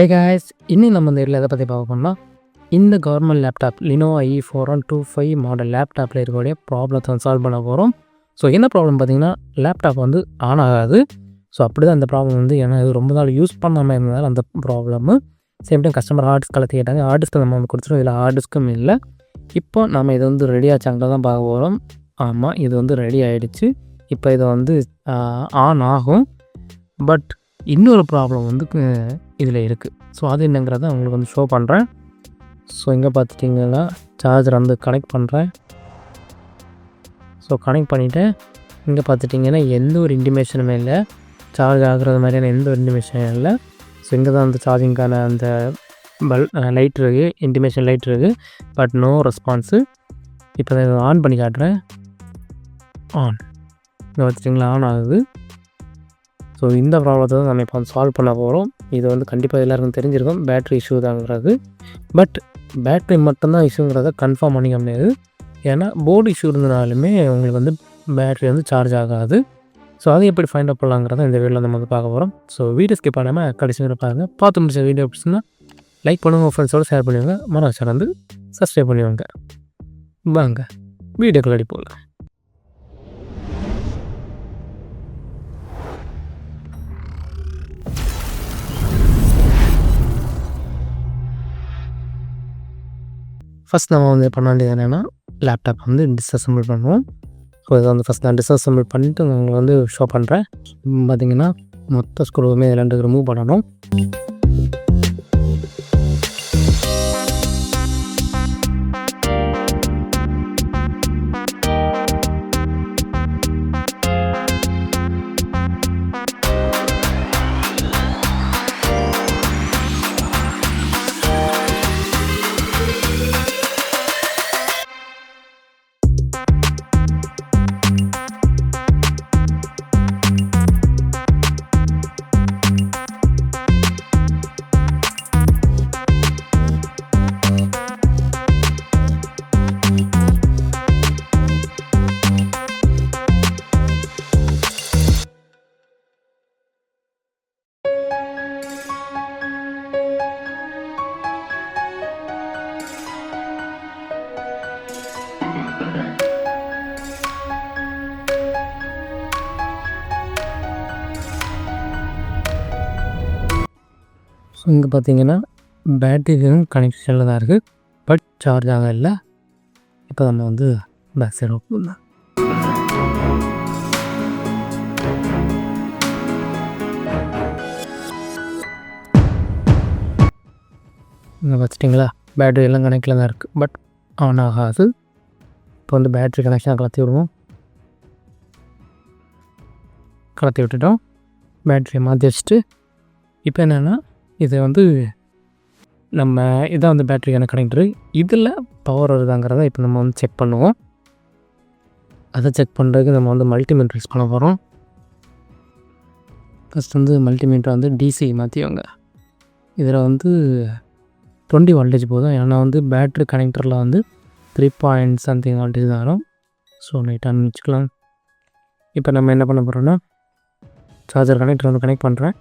Hey guys, இன்னும் நம்ம இந்த இதில் எதை பற்றி பார்க்க போனால் இந்த government laptop Lenovo E41-25 model லேப்டாப்பில் இருக்கக்கூடிய ப்ராப்ளத்தை சால்வ் பண்ண போகிறோம். ஸோ என்ன ப்ராப்ளம் பார்த்திங்கன்னா, லேப்டாப் வந்து ஆன் ஆகாது. ஸோ அப்படி தான் அந்த ப்ராப்ளம் வந்து ஏன்னா இது ரொம்ப நாள் யூஸ் பண்ணாமல் இருந்தாலும் அந்த problem. Same time customer hard disk கலத்தி கேட்டாங்க. ஹார்ட் டிஸ்க்கு நம்ம வந்து கொடுத்துருவோம். இதில் ஹார்ட் டிஸ்க்கும் இல்லை. இப்போ நம்ம இது வந்து ரெடி ஆச்சாங்கிட்ட தான் பார்க்க போகிறோம். ஆமாம், இது வந்து ரெடி ஆகிடுச்சு. இப்போ இதை வந்து ஆன் ஆகும். பட் இன்னொரு ப்ராப்ளம் வந்து இதில் இருக்குது. ஸோ அது என்னங்கிறத உங்களுக்கு வந்து ஷோ பண்ணுறேன். ஸோ இங்கே பார்த்துட்டிங்கன்னா சார்ஜர் வந்து கனெக்ட் பண்ணுறேன். ஸோ கனெக்ட் பண்ணிவிட்டேன். இங்கே பார்த்துட்டிங்கன்னா எந்த ஒரு இன்டிமேஷனுமே இல்லை. சார்ஜ் ஆகுறது மாதிரியான எந்த ஒரு இன்டிமேஷனும் இல்லை. ஸோ இங்கே தான் வந்து சார்ஜிங்கான அந்த லைட் இருக்குது, இன்டிமேஷன் லைட் இருக்குது. But no response. இப்போ நான் இதை ஆன் பண்ணி காட்டுறேன். ஆன் இங்கே பார்த்துட்டிங்களா, ஆன் ஆகுது. ஸோ இந்த ப்ராப்ளத்தை தான் நம்ம இப்போ வந்து சால்வ் பண்ண போகிறோம். இது வந்து கண்டிப்பாக எல்லாருக்கும் தெரிஞ்சிருக்கும், பேட்ரி இஷ்யூ தாங்கிறது. பட் பேட்ரி மட்டும்தான் இஷ்யூங்கிறத கன்ஃபார்ம் பண்ணிக்க முடியாது. ஏன்னா போர்டு இஷ்யூ இருந்தனாலுமே உங்களுக்கு வந்து பேட்ரி வந்து சார்ஜ் ஆகாது. ஸோ அதை எப்படி ஃபைண்ட் அவுட் பண்ணலாங்கிறத இந்த வீடியோவில் நம்ம வந்து பார்க்க போகிறோம். ஸோ வீடியோ ஸ்கிப் பண்ணாமல் கடைசி வரை பாருங்கள். பார்த்து முடிச்ச வீடியோ பிடிச்சிருந்தா லைக் பண்ணுங்கள், உங்கள் ஃப்ரெண்ட்ஸோடு ஷேர் பண்ணுவாங்க, மறக்காம வந்து சப்ஸ்கிரைப் பண்ணுவாங்க. வாங்க வீடியோக்குள்ள அடி போகலாம். ஃபஸ்ட் நம்ம வந்து பண்ண வேண்டியது என்னென்னா, லேப்டாப் வந்து டிஸ்அசம்பிள் பண்ணுவோம். ஸோ இதை வந்து ஃபஸ்ட் நான் டிஸ்அசம்பிள் பண்ணிவிட்டு நான் உங்களுக்கு வந்து ஷோ பண்ணுறேன். பார்த்திங்கன்னா மொத்த ஸ்க்ரூவுமே ரெண்டு ரிமூவ் பண்ணணும். ஸோ இங்கே பார்த்தீங்கன்னா பேட்ரி கனெக்ஷனில் தான் இருக்குது. பட் சார்ஜ் ஆக இல்லை. இப்போ நம்ம வந்து பேக் சைடு ஓப்பன் பண்ணலாம். இங்கே பார்த்துட்டிங்களா, பேட்ரி எல்லாம் கனெக்டில் தான் இருக்குது. பட் ஆன் ஆகாது. இப்போ வந்து பேட்ரி கனெக்ஷனை கலத்தி விடுவோம். கலத்தி விட்டுட்டோம். பேட்ரியை மாற்றி வச்சுட்டு இப்போ என்னென்னா, இது வந்து நம்ம இதான் வந்து பேட்ரிக்கான கனெக்டரு. இதில் பவர் வருதாங்கிறத இப்போ நம்ம வந்து செக் பண்ணுவோம். அதை செக் பண்ணுறதுக்கு நம்ம வந்து மல்டிமீட்டர் யூஸ் பண்ண போகிறோம். ஃபஸ்ட் வந்து மல்டிமீட்டர் வந்து டிசி மாற்றிவாங்க. இதில் வந்து 20 வோல்டேஜ் போதும். ஏன்னா வந்து பேட்ரி கனெக்டரில் வந்து 3.something வோல்டேஜ் தான் வரும். ஸோ நைட்டாக வச்சுக்கலாம். இப்போ நம்ம என்ன பண்ண போகிறோன்னா, சார்ஜர் கனெக்டர் வந்து கனெக்ட் பண்ணுறேன்.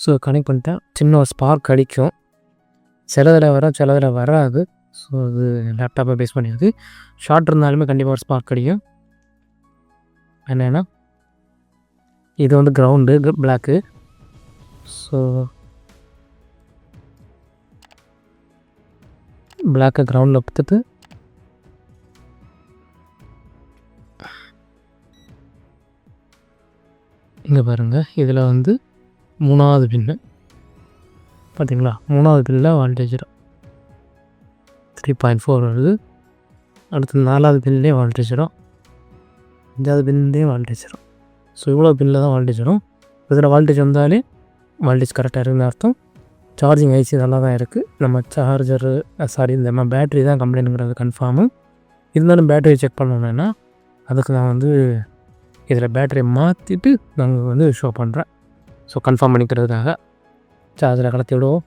ஸோ கனெக்ட் பண்ணிட்டேன். சின்ன ஒரு ஸ்பார்க் அடிக்கும். சிலதில் வராது. ஸோ அது லேப்டாப்பை பேஸ் பண்ணியாது. ஷார்ட் இருந்தாலுமே கண்டிப்பாக ஒரு ஸ்பார்க் அடிக்கும். என்னென்னா, இது வந்து கிரவுண்டு பிளாக்கு. ஸோ பிளாக்கை கிரவுண்டில் பார்த்துட்டு இங்கே பாருங்கள், இதில் வந்து 3வது பின்னு பார்த்திங்களா, 3வது பின்னில் வால்டேஜ் 3.4 வருது. அடுத்து 4வது பின்லேயே வால்டேஜ் வரும். 5வது பின்லேயே வால்டேஜ் வரும். ஸோ இவ்வளோ பின்னில் தான் வால்டேஜ் வரும். இதில் வால்டேஜ் வந்தாலே வால்டேஜ் கரெக்டாக இருக்குதுன்னு அர்த்தம். சார்ஜிங் ஐசி நல்லா தான் இருக்குது. நம்ம சார்ஜரு நம்ம பேட்ரி தான் கம்ப்ளைண்ட்டுங்கிறது கன்ஃபார்மு. இருந்தாலும் பேட்டரி செக் பண்ணணுன்னா அதுக்கு நான் வந்து இதில் பேட்டரியை மாற்றிட்டு நாங்கள் வந்து ஷோ பண்ணுறேன். ஸோ கன்ஃபார்ம் பண்ணிக்கிறதுக்காக சார்ஜரை கலத்தி விடுவோம்.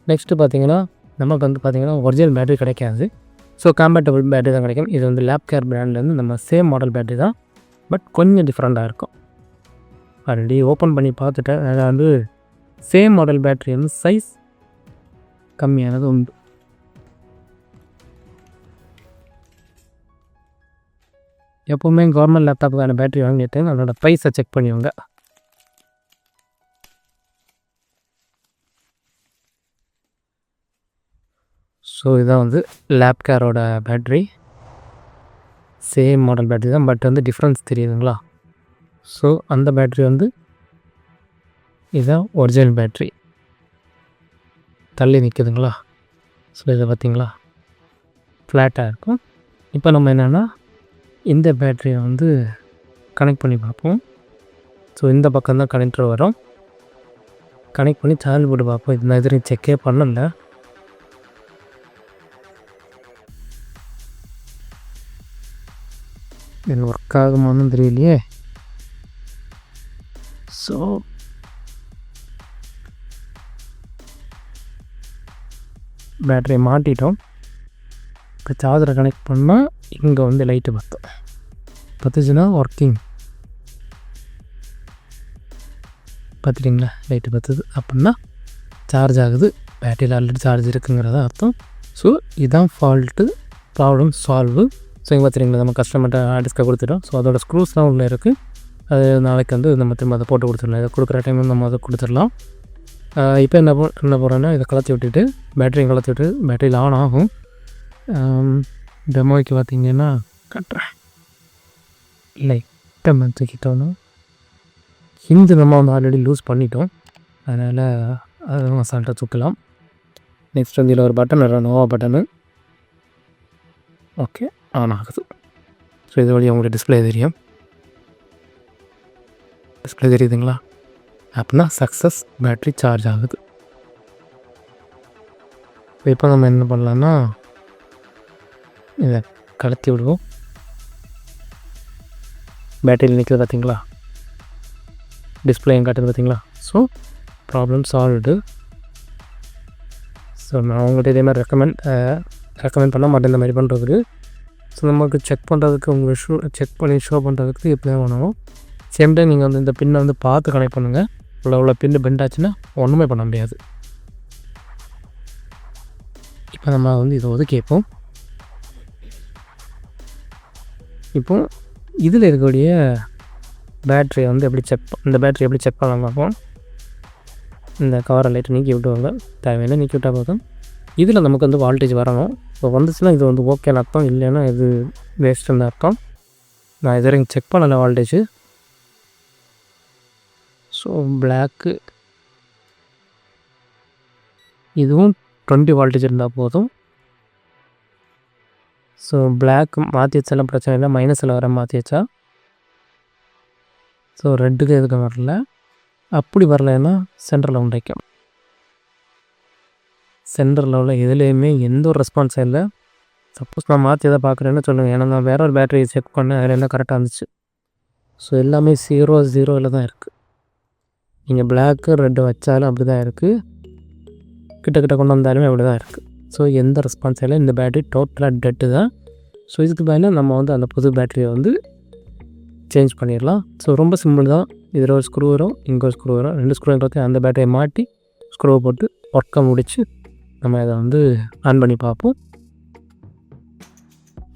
நெக்ஸ்ட்டு பார்த்திங்கன்னா, நமக்கு வந்து பார்த்திங்கன்னா ஒரிஜினல் பேட்டரி கிடைக்காது. ஸோ காம்பேட்டபிள் பேட்டரி தான் கிடைக்கும். இது வந்து லேப்கேர் பிராண்ட்லேருந்து நம்ம சேம் மாடல் பேட்டரி தான், பட் கொஞ்சம் டிஃப்ரெண்ட்டாக இருக்கும். ஆல்ரெடி ஓப்பன் பண்ணி பார்த்துட்டேன். அதில் வந்து சேம் மாடல் பேட்ரி வந்து சைஸ் கம்மியானது உண்டு. எப்போவுமே கவர்மெண்ட் லேப்டாப்புக்கான பேட்ரி வாங்கிட்டு அதோட ப்ரைஸை செக் பண்ணிவிங்க. ஸோ இதான் வந்து லேப்கேரோட பேட்ரி. சேம் மாடல் பேட்ரி தான், பட் வந்து டிஃப்ரென்ஸ் தெரியுதுங்களா? ஸோ அந்த பேட்ரி வந்து இதுதான் ஒரிஜினல் பேட்ரி. தள்ளி நிற்குதுங்களா? ஸோ இதை பார்த்திங்களா, ஃப்ளாட்டாக இருக்கும். இப்போ நம்ம என்னென்னா இந்த பேட்ரியை வந்து கனெக்ட் பண்ணி பார்ப்போம். ஸோ இந்த பக்கம் தான் கனெக்டர் வரும். கனெக்ட் பண்ணி சார்ஜ் போட்டு பார்ப்போம். இது நான் எதிரையும் செக்கே பண்ணல. இது ஒர்க் ஆகுமான்னு தெரியலையே. ஸோ பேட்டரியை மாட்டிட்டோம். இப்போ சார்ஜரை கனெக்ட் பண்ணால் இங்கே வந்து லைட்டு பத்துச்சுன்னா ஒர்க்கிங். பார்த்துட்டிங்களா, லைட்டு பத்துது அப்படின்னா சார்ஜ் ஆகுது. பேட்டரியில் ஆல்ரெடி சார்ஜ் இருக்குங்கிறத அர்த்தம். ஸோ இதுதான் ஃபால்ட்டு, ப்ராப்ளம் சால்வு. ஸோ இங்கே பார்த்துட்டிங்களா, நம்ம கஸ்டமர்கிட்ட டிஸ்கை கொடுத்துட்டோம். ஸோ அதோட ஸ்க்ரூஸ்லாம் உள்ளே இருக்குது. அது நாளைக்கு வந்து நம்ம திரும்ப அதை போட்டு கொடுத்துடலாம். இதை கொடுக்குற டைம் நம்ம அதை கொடுத்துடலாம். இப்போ என்ன போகிறோன்னா, இதை கலத்தி விட்டுட்டு பேட்டரியும் கலத்தி விட்டு பேட்டரியில் ஆன் ஆகும். டெமோய்க்கு பார்த்திங்கன்னா கட்டுறேன். லைட்டாக தூக்கிட்டோன்னா ஹிந்து நம்ம வந்து ஆல்ரெடி லூஸ் பண்ணிட்டோம். அதனால் அதை அசால்ட்டாக தூக்கலாம். நெக்ஸ்ட் வந்து இதில் ஒரு பட்டன் நோவா பட்டனு. ஓகே, ஆன் ஆகுது. ஸோ இது வழியாக உங்களுக்கு டிஸ்பிளே தெரியும். டிஸ்பிளே தெரியுதுங்களா? அப்படின்னா சக்ஸஸ், பேட்ரி சார்ஜ் ஆகுது. இப்போ நம்ம என்ன பண்ணலான்னா இதை கலத்தி விடுவோம். பேட்டரியில் நிற்கிறது பார்த்திங்களா, டிஸ்பிளேயும் காட்டுது பார்த்திங்களா. So problem solved. ஸோ நான் உங்கள்கிட்ட இதே மாதிரி ரெக்கமெண்ட் பண்ண மாட்டேன் இந்த மாதிரி பண்ணுறதுக்கு. ஸோ நமக்கு செக் பண்ணுறதுக்கு உங்கள் செக் பண்ணி ஷோ பண்ணுறதுக்கு இப்படி தான் பண்ணணும். சேம் டைம் நீங்கள் வந்து இந்த பின்னை வந்து பார்த்து கனெக்ட் பண்ணுங்கள். இவ்வளோ பின்னு பெண்ட் ஆச்சுன்னா ஒன்றுமே பண்ண முடியாது. இப்போ நம்ம வந்து இதை வந்து கேட்போம். இப்போ இதில் இருக்கக்கூடிய பேட்ரியை வந்து இந்த பேட்ரி எப்படி செக் பண்ணலாம் பார்ப்போம். இந்த கவரை லைட்டை நீக்கி விட்டுவாங்க, தேவையான நீக்கி விட்டால் போதும். இதில் நமக்கு வந்து வால்டேஜ் வரணும். இப்போ வந்துச்சுன்னா இது வந்து ஓகேன்னு அர்த்தம், இல்லைன்னா இது வேஸ்ட்டுன்னு அர்த்தம். நான் இது வரைக்கும் செக் பண்ணலை வால்டேஜ். ஸோ பிளாக்கு இதுவும் 20 வால்டேஜ் இருந்தால் போதும். ஸோ பிளாக் மாற்றி வச்சாலும் பிரச்சனை இல்லை, மைனஸில் வர மாற்றி வச்சா. ஸோ ரெட்டுக்கு எதுக்கு வரல, அப்படி வரலைன்னா சென்டரில் உண்டைக்கும். சென்டரில் உள்ள எதுலேயுமே எந்த ஒரு ரெஸ்பான்ஸும் இல்லை. சப்போஸ் நான் மாற்றி எதாவது பார்க்குறேன்னு சொல்லுங்கள், ஏன்னா நான் வேற ஒரு பேட்டரி செக் பண்ணேன், அதில் என்ன கரெக்டாக இருந்துச்சு. ஸோ எல்லாமே 0 தான் இருக்குது. நீங்கள் பிளாக்கு ரெட்டு வச்சாலும் அப்படி தான் இருக்குது, கிட்ட கொண்டு வந்தாலுமே அப்படி தான் இருக்குது. ஸோ எந்த ரெஸ்பான்ஸ் இல்லை, இந்த பேட்டரி டோட்டலாக டெட்டு தான். ஸோ இதுக்கு பதிலாக நம்ம வந்து அந்த புது பேட்டரியை வந்து சேஞ்ச் பண்ணிடலாம். ஸோ ரொம்ப சிம்பிள் தான். இதில் ஒரு ஸ்க்ரூ வரும், இங்கே ஒரு ஸ்க்ரூ வரும், 2 ஸ்க்ரூ பார்த்து அந்த பேட்டரியை மாட்டி ஸ்க்ரூவை போட்டு ஒர்க்கை முடித்து நம்ம இதை வந்து ஆன் பண்ணி பார்ப்போம்.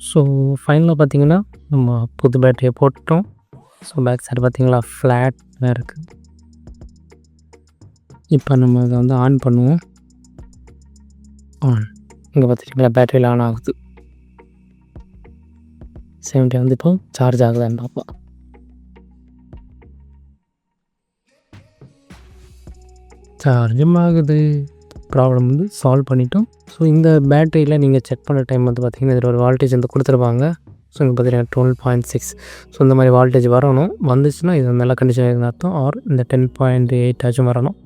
ஸோ ஃபைனலாக பார்த்திங்கன்னா நம்ம புது பேட்டரியை போட்டோம். ஸோ பேக் சைடு பார்த்திங்களா ஃப்ளாட்டாக இருக்குது. இப்போ நம்ம அதை வந்து ஆன் பண்ணுவோம். ஆன், இங்கே பார்த்துட்டிங்களா பேட்டரியில் ஆன் ஆகுது. சேம் டைம் வந்து இப்போ சார்ஜ் ஆகுதான்னு பார்ப்போம். சார்ஜும் ஆகுது. ப்ராப்ளம் வந்து சால்வ் பண்ணிட்டோம். ஸோ இந்த பேட்டரியில் நீங்கள் செக் பண்ண டைம் வந்து பார்த்திங்கன்னா இதில் ஒரு வால்டேஜ் வந்து கொடுத்துருப்பாங்க. ஸோ இங்கே பார்த்தீங்கன்னா 12.6. ஸோ இந்த மாதிரி வால்டேஜ் வரணும். வந்துச்சுன்னா இது நல்ல கண்டிஷன் ஆகுதுன்னு அர்த்தம். ஆர் இந்த 10.8 ஆச்சும் வரணும்.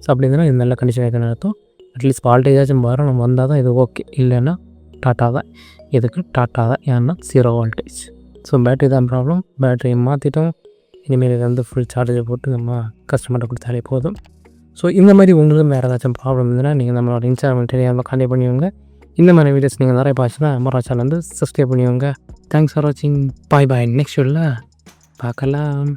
ஸோ அப்படி இருந்தால் இது நல்ல கண்டிஷன் ஆகுதுன்னு அர்த்தம். அட்லீஸ்ட் வால்டேஜாச்சும் வரணும், வந்தால் தான் இது ஓகே, இல்லைன்னா டாட்டா தான். இதுக்கு டாட்டா தான், ஏன்னா 0 வால்டேஜ். ஸோ பேட்டரி தான் ப்ராப்ளம். பேட்டரியை மாற்றிட்டோம். இனிமேல் இதை வந்து ஃபுல் சார்ஜர் போட்டு நம்ம கஸ்டமர்கிட்ட கொடுத்தாலே போதும். ஸோ இந்த மாதிரி உங்களுக்கு வேறு ஏதாச்சும் ப்ராப்ளம் இருந்ததுன்னா நீங்கள் நம்மளோட இன்ஸ்டாகிராம் தெரியாமல் கான்டெக்ட் பண்ணிவிங்க. இந்த மாதிரி வீடியோஸ் நீங்கள் நிறைய பார்த்துன்னா நம்ம சேனல் வந்து சப்ஸ்கிரைப் பண்ணிவிங்க. தேங்க்ஸ் ஃபார் வாட்சிங். பாய். நெக்ஸ்ட் வீடியோவில் பார்க்கலாம்.